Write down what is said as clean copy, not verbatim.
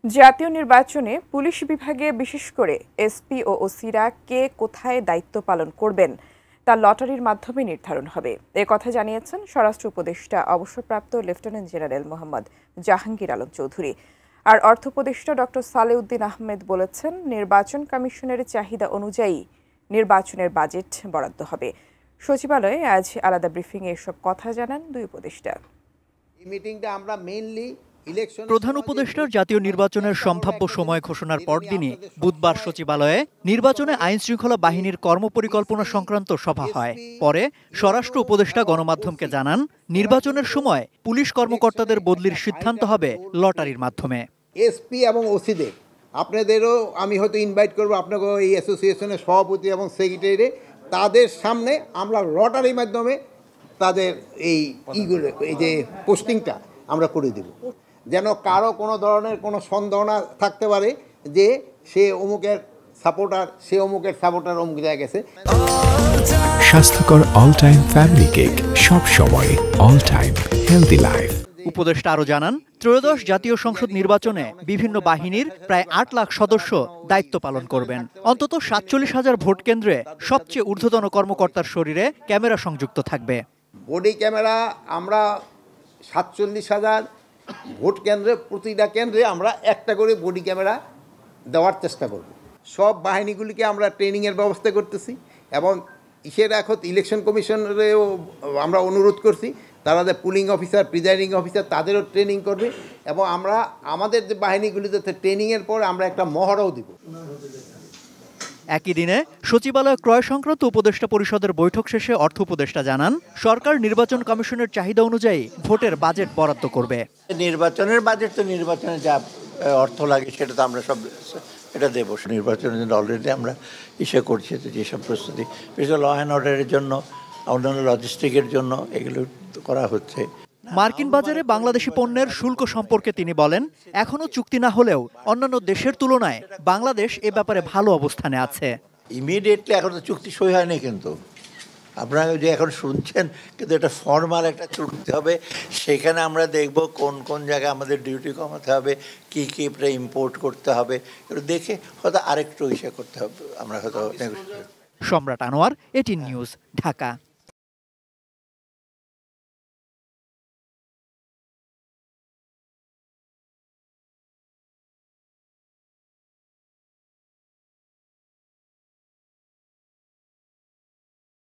জাতীয় নির্বাচনে পুলিশ বিভাগে বিশেষ করে এসপি ও ওসিরা কে কোথায় দায়িত্ব পালন করবেন তা লটারির মাধ্যমে নির্ধারণ হবে। এ কথা জানিয়েছেন স্বরাষ্ট্র উপদেষ্টা অবসরপ্রাপ্ত লেফটেন্যান্ট জেনারেল মোহাম্মদ জাহাঙ্গীর আলম চৌধুরী। আর অর্থ উপদেষ্টা ডক্টর সালেউদ্দিন আহমেদ বলেছেন, নির্বাচন কমিশনের চাহিদা অনুযায়ী নির্বাচনের বাজেট বরাদ্দ হবে। সচিবালয়ে আজ আলাদা ব্রিফিংয়ে এসব কথা জানান দুই উপদেষ্টা। এই মিটিংটা আমরা মেইনলি প্রধান উপদেষ্টার জাতীয় নির্বাচনের সম্ভাব্য সময় ঘোষণার পরদিনই বুধবার সচিবালয়ে নির্বাচনে আইন শৃঙ্খলা বাহিনীর কর্মপরিকল্পনা সংক্রান্ত সভা হয়। পরে স্বরাষ্ট্র উপদেষ্টা গণমাধ্যমকে জানান, নির্বাচনের সময় পুলিশ কর্মকর্তাদের বদলির সিদ্ধান্ত হবে লটারির মাধ্যমে। এসপি এবং ওসিদের আপনাদেরও আমি হয়তো ইনভাইট করবো, আপনাকে এই অ্যাসোসিয়েশনের সভাপতি এবং সেক্রেটারি, তাদের সামনে আমরা লটারির মাধ্যমে তাদের এই যে পোস্টিংটা আমরা করে দেব, যেন কারো কোনো ধরনের কোনো সন্দেহ না থাকতে পারে যে সে অমুকের সাপোর্টার, সে অমুকের সাপোর্টার অমুক জায়গায় গেছে। স্বাস্থ্যকর অল টাইম ফ্যামিলি কেক, সব সময় অল টাইম হেলদি লাইফ। উপদেষ্টা আরও জানান, ত্রয়োদশ জাতীয় সংসদ নির্বাচনে বিভিন্ন বাহিনীর প্রায় ৮ লাখ সদস্য দায়িত্ব পালন করবেন। অন্তত ৪৭,০০০ ভোট কেন্দ্রে সবচেয়ে ঊর্ধ্বতন কর্মকর্তার শরীরে ক্যামেরা সংযুক্ত থাকবে। বডি ক্যামেরা আমরা ৪৭,০০০ ভোট কেন্দ্রে, প্রতিটা কেন্দ্রে আমরা একটা করে বডি ক্যামেরা দেওয়ার চেষ্টা করব। সব বাহিনীগুলিকে আমরা ট্রেনিংয়ের ব্যবস্থা করতেছি এবং এখন ইলেকশন কমিশনেরও আমরা অনুরোধ করছি, তারা যে পুলিং অফিসার, প্রিজাইডিং অফিসার তাদেরও ট্রেনিং করবে এবং আমরা আমাদের যে বাহিনীগুলিতে ট্রেনিংয়ের পর আমরা একটা মহড়াও দিব। একই দিনে সচিবালয় ক্রয় সংক্রান্ত উপদেষ্টা পরিষদের বৈঠক শেষে অর্থ উপদেষ্টা জানান, সরকার নির্বাচন কমিশনের চাহিদা অনুযায়ী ভোটের বাজেট বরাদ্দ করবে। নির্বাচনের বাজেট তো নির্বাচনে যা অর্থ লাগে সেটা তো আমরা সব এটা দেবো। নির্বাচনের জন্য অলরেডি আমরা করছি, যেসব প্রস্তুতি, বিশেষ ল অ্যান্ড অর্ডারের জন্য, অন্যান্য লজিস্টিকের জন্য এগুলো করা হচ্ছে। মার্কিন বাজারে বাংলাদেশি পণ্যের শুল্ক সম্পর্কে তিনি বলেন, এখনো চুক্তি না হলেও অন্যান্য দেশের তুলনায় বাংলাদেশ এ ব্যাপারে ভালো অবস্থানে আছে। ইমিডিয়েটলি এখন তো চুক্তি সই হয়নি, কিন্তু আপনারা যে এখন শুনছেন, কিন্তু এটা ফর্মাল একটা চুক্তি হবে। সেখানে আমরা দেখব কোন কোন জায়গায় আমাদের ডিউটি কমাতে হবে, কী কী ইম্পোর্ট করতে হবে, এটা দেখে হয়তো আরেকটু করতে হবে। আমরা হয়তো সম্রাট আনোয়ার, এটিএন নিউজ, ঢাকা।